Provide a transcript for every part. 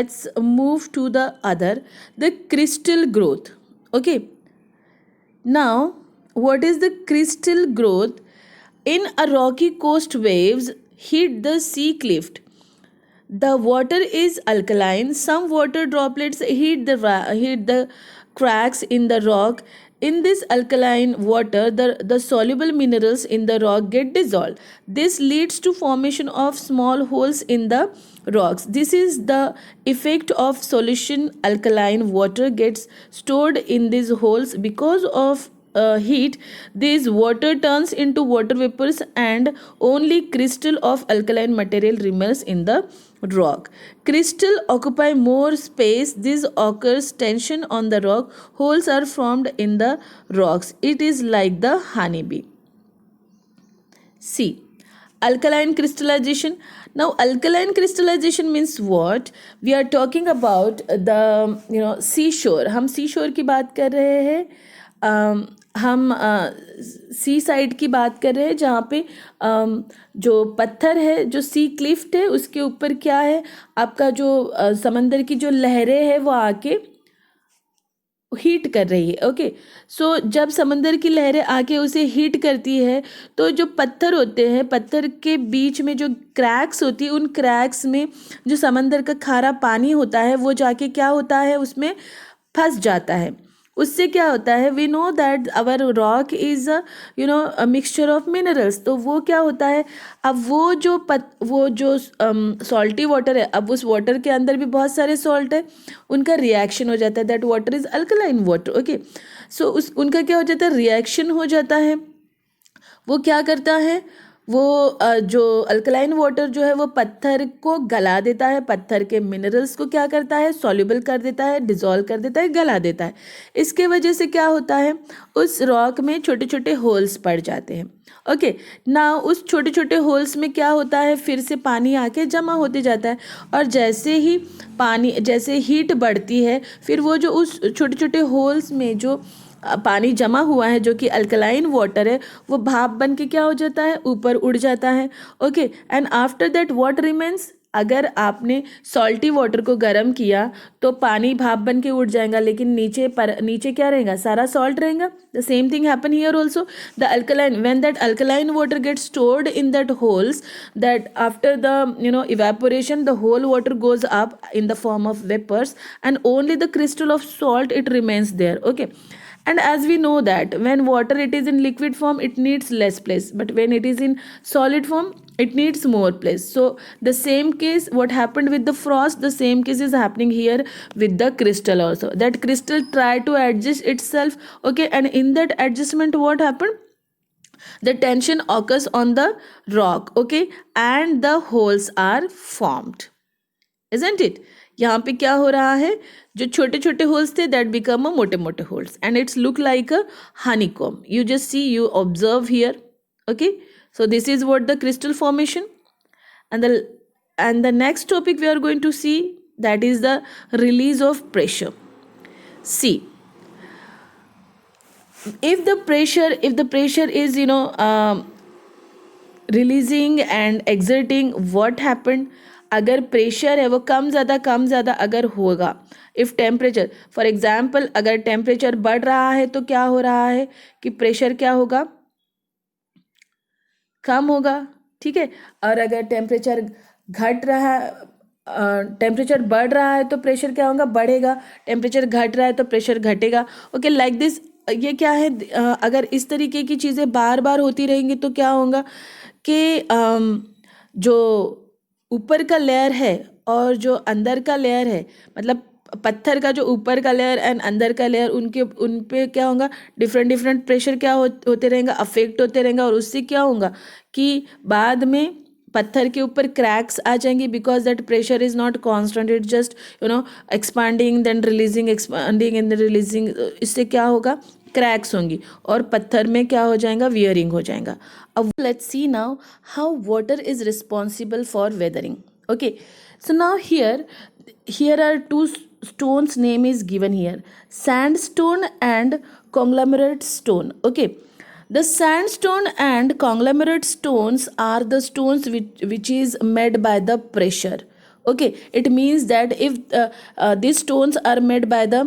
let's move to the other, the crystal growth. Okay, now what is the crystal growth? In a rocky coast, waves hit the sea cliff. The water is alkaline. Some water droplets hit the cracks in the rock. In this alkaline water, the soluble minerals in the rock get dissolved. This leads to formation of small holes in the rocks. This is the effect of solution. Alkaline water gets stored in these holes because of heat. This water turns into water vapors and only crystal of alkaline material remains in the rock. Crystal occupy more space. This occurs tension on the rock. Holes are formed in the rocks. It is like the honeybee. C. Alkaline crystallization. Now, alkaline crystallization means what? We are talking about the seashore. हम seashore की बात कर रहे हैं. हम सी side की बात कर रहे हैं जहाँ पे जो पत्थर है, जो सी क्लिफ्ट है, उसके ऊपर क्या है, आपका जो समंदर की जो लहरें हैं वो आके हीट कर रही है. ओके, सो जब समंदर की लहरें आके उसे हीट करती है तो जो पत्थर होते हैं, पत्थर के बीच में जो क्रैक्स होती है, उन क्रैक्स में जो समंदर का खारा पानी होता है वो जाके क्या होता है, उसमें फंस जाता है. उससे क्या होता है, we know that our rock is a mixture of minerals. तो वो क्या होता है, अब वो जो सॉल्टी वाटर है, अब उस वाटर के अंदर भी बहुत सारे सॉल्ट है, उनका रिएक्शन हो जाता है. That water is alkaline water. Okay, so उनका क्या हो जाता है, रिएक्शन हो जाता है. वो क्या करता है, वो जो अल्कलाइन वाटर जो है वो पत्थर को गला देता है. पत्थर के मिनरल्स को क्या करता है, सॉल्युबल कर देता है, डिजोल्व कर देता है, गला देता है. इसके वजह से क्या होता है, उस रॉक में छोटे छोटे होल्स पड़ जाते हैं. ओके, ना उस छोटे छोटे होल्स में क्या होता है, फिर से पानी आके जमा होते जाता है. और जैसे हीट बढ़ती है, फिर वो जो उस छोटे छोटे होल्स में जो पानी जमा हुआ है, जो कि अल्कलाइन वाटर है, वो भाप बन के क्या हो जाता है, ऊपर उड़ जाता है. Okay, and after that what remains, अगर आपने सॉल्टी वाटर को गर्म किया तो पानी भाप बन के उड़ जाएगा, लेकिन नीचे क्या रहेगा, सारा सॉल्ट रहेगा. The same thing happen here also. The alkaline, when that alkaline water gets stored in that holes, that after the evaporation, the whole water goes up in the form of vapors, and only the crystal of salt it remains there. Okay, and as we know that when water it is in liquid form, it needs less place, but when it is in solid form, it needs more place. So the same case what happened with the frost, the same case is happening here with the crystal also. That crystal try to adjust itself. Okay, and in that adjustment what happened, the tension occurs on the rock. Okay, and the holes are formed, isn't it? यहाँ पे क्या हो रहा है, जो छोटे छोटे holes थे दैट बिकम अ मोटे मोटे holes, and it's look like a honeycomb. You just see, you observe here. Okay, so this is what the crystal formation. And the next topic we are going to see, that is the release of pressure. See, if the pressure is releasing and exerting, what happened, अगर pressure है वो कम ज़्यादा अगर होगा, if temperature, for example अगर temperature बढ़ रहा है तो क्या हो रहा है कि प्रेशर क्या होगा, कम होगा. ठीक है, और अगर टेम्परेचर घट रहा टेम्परेचर बढ़ रहा है तो प्रेशर क्या होगा, बढ़ेगा. टेम्परेचर घट रहा है तो प्रेशर घटेगा. Okay, like this. ये क्या है, अगर इस तरीके की चीज़ें बार बार होती रहेंगी तो क्या होगा कि जो ऊपर का लेयर है और जो अंदर का लेयर है, मतलब पत्थर का जो ऊपर का लेयर एंड अंदर का लेयर, उन पे क्या होगा, डिफरेंट प्रेशर क्या होते रहेंगे, अफेक्ट होते रहेंगे. और उससे क्या होगा कि बाद में पत्थर के ऊपर क्रैक्स आ जाएंगे, because that pressure is not constant, it just expanding then releasing, expanding and releasing. इससे क्या होगा, क्रैक्स होंगी और पत्थर में क्या हो जाएगा, वियरिंग हो जाएगा. अब let's see now how water is responsible for weathering. Okay, so now here are two stones, name is given here, sandstone and conglomerate stone. Okay, the sandstone and conglomerate stones are the stones which is made by the pressure. Okay, it means that if these stones are made by the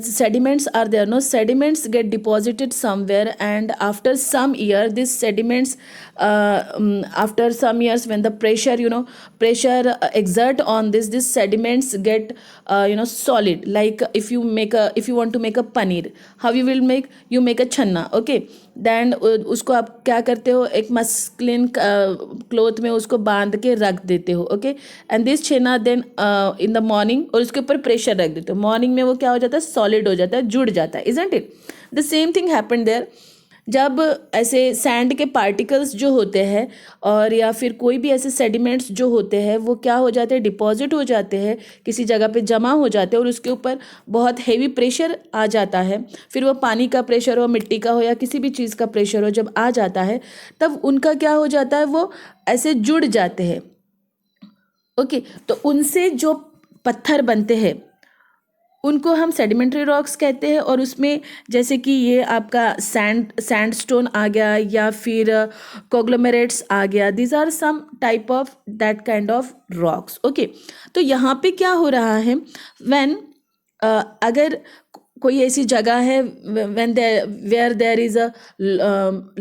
sediments are there, no, sediments get deposited somewhere, and after some year these sediments after some years when the pressure, pressure exert on this sediments get solid. Like if you want to make a paneer, how you make a channa. Okay, then उसको आप क्या करते हो, एक muslin cloth में उसको बांध के रख देते हो. Okay, and this chhena then in the morning, और उसके ऊपर प्रेशर रख देते हो. मॉर्निंग में वो क्या हो जाता है, सॉलिड हो जाता है, जुड़ जाता है. Isn't it the same thing happen there. जब ऐसे सैंड के पार्टिकल्स जो होते हैं और या फिर कोई भी ऐसे सेडिमेंट्स जो होते हैं वो क्या हो जाते हैं, डिपॉजिट हो जाते हैं, किसी जगह पे जमा हो जाते हैं, और उसके ऊपर बहुत हेवी प्रेशर आ जाता है. फिर वो पानी का प्रेशर हो, मिट्टी का हो, या किसी भी चीज़ का प्रेशर हो, जब आ जाता है तब उनका क्या हो जाता है, वो ऐसे जुड़ जाते हैं. ओके, तो उनसे जो पत्थर बनते हैं उनको हम सेडिमेंट्री रॉक्स कहते हैं. और उसमें जैसे कि ये आपका सैंडस्टोन आ गया या फिर कॉग्लोमेरेट्स आ गया, these are some type of that kind of rocks. Okay, तो यहाँ पे क्या हो रहा है, व्हेन अगर कोई ऐसी जगह है when there where there is a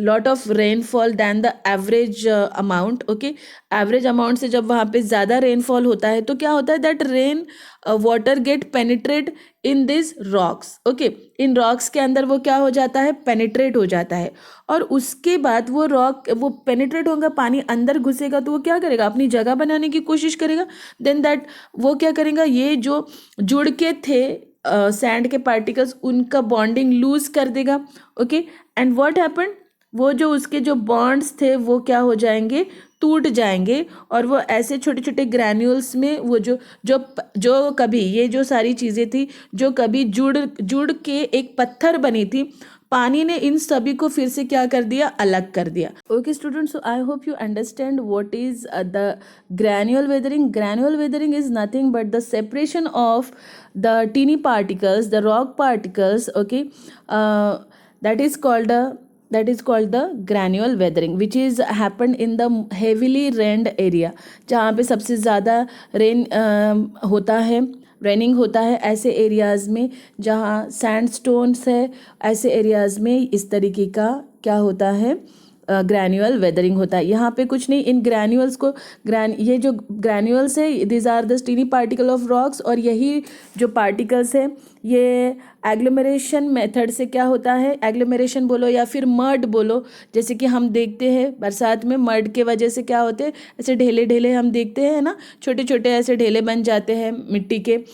lot of rainfall than the average amount. okay, average amount से जब वहाँ पे ज़्यादा रेनफॉल होता है तो क्या होता है, that rain water get penetrate in this rocks. Okay, इन रॉक्स के अंदर वो क्या हो जाता है, पेनिट्रेट हो जाता है. और उसके बाद वो रॉक वो पेनिट्रेट होगा, पानी अंदर घुसेगा तो वो क्या करेगा, अपनी जगह बनाने की कोशिश करेगा. देन दैट वो क्या करेगा, ये जो जुड़ के थे सैंड के पार्टिकल्स, उनका बॉन्डिंग लूज कर देगा. ओके, एंड व्हाट हैपन, वो जो उसके जो बॉन्ड्स थे वो क्या हो जाएंगे, टूट जाएंगे, और वो ऐसे छोटे छोटे ग्रैन्यूल्स में वो जो कभी ये जो सारी चीज़ें थी जो कभी जुड़ के एक पत्थर बनी थी, पानी ने इन सभी को फिर से क्या कर दिया, अलग कर दिया. Okay students, so I hope you understand what is the granular weathering. Granular weathering is nothing but the separation of the teeny particles, the rock particles. Okay, that is called the granular weathering, which is happened in the heavily rained area. जहाँ पे सबसे ज़्यादा rain होता है, raining होता है, ऐसे areas में जहाँ सैंडस्टोन्स है, ऐसे एरियाज़ में इस तरीके का क्या होता है, ग्रैन्युअल वेदरिंग होता है. यहाँ पे कुछ नहीं, इन ग्रैन्युअल्स को ये जो ग्रैन्युअल्स है, these are the tiny particle of rocks, और यही जो पार्टिकल्स है ये एग्लोमरेशन मेथड से क्या होता है, एग्लोमरेशन बोलो या फिर मड बोलो, जैसे कि हम देखते हैं बरसात में मड के वजह से क्या होते हैं, ऐसे ढेले ढेले हम देखते हैं ना, छोटे छोटे ऐसे ढेले बन जाते हैं मिट्टी के.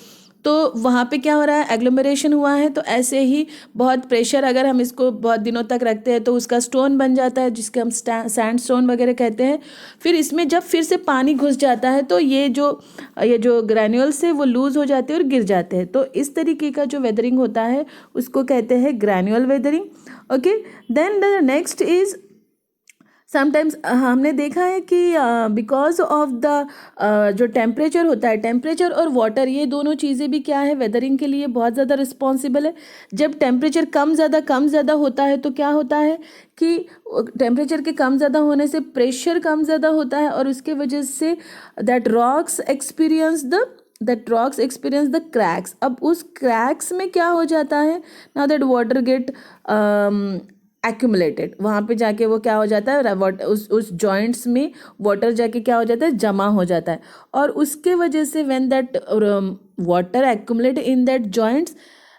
तो वहाँ पे क्या हो रहा है, एग्लोमरेशन हुआ है, तो ऐसे ही बहुत प्रेशर, अगर हम इसको बहुत दिनों तक रखते हैं तो उसका स्टोन बन जाता है, जिसके हम सैंड स्टोन वगैरह कहते हैं. फिर इसमें जब फिर से पानी घुस जाता है तो ये जो ग्रैन्युल्स है वो लूज़ हो जाते हैं और गिर जाते हैं. तो इस तरीके का जो वेदरिंग होता है उसको कहते हैं granular weathering. Okay, then the next is sometimes हमने देखा है कि बिकॉज ऑफ द जो टेम्परेचर होता है, टेम्परेचर और वाटर, ये दोनों चीज़ें भी क्या है, वेदरिंग के लिए बहुत ज़्यादा रिस्पॉन्सिबल है. जब टेम्परेचर कम ज़्यादा होता है तो क्या होता है कि टेम्परेचर के कम ज़्यादा होने से प्रेशर कम ज़्यादा होता है, और उसके वजह से that rocks experience the cracks. अब उस क्रैक्स में क्या हो जाता है, now that water get accumulated, वहाँ पे जाके वो क्या हो जाता है, उस जॉइंट्स में वाटर जाके क्या हो जाता है, जमा हो जाता है. और उसके वजह से when that water accumulate in that joints,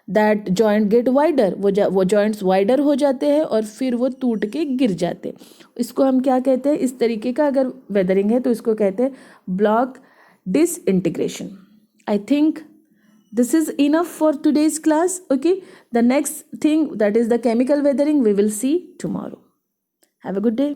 that joint get wider, वो जॉइंट्स वाइडर हो जाते हैं और फिर वो टूट के गिर जाते हैं. इसको हम क्या कहते हैं, इस तरीके का अगर वेदरिंग है तो इसको कहते हैं block disintegration. I think this is enough for today's class. Okay, the next thing, that is the chemical weathering, we will see tomorrow. Have a good day.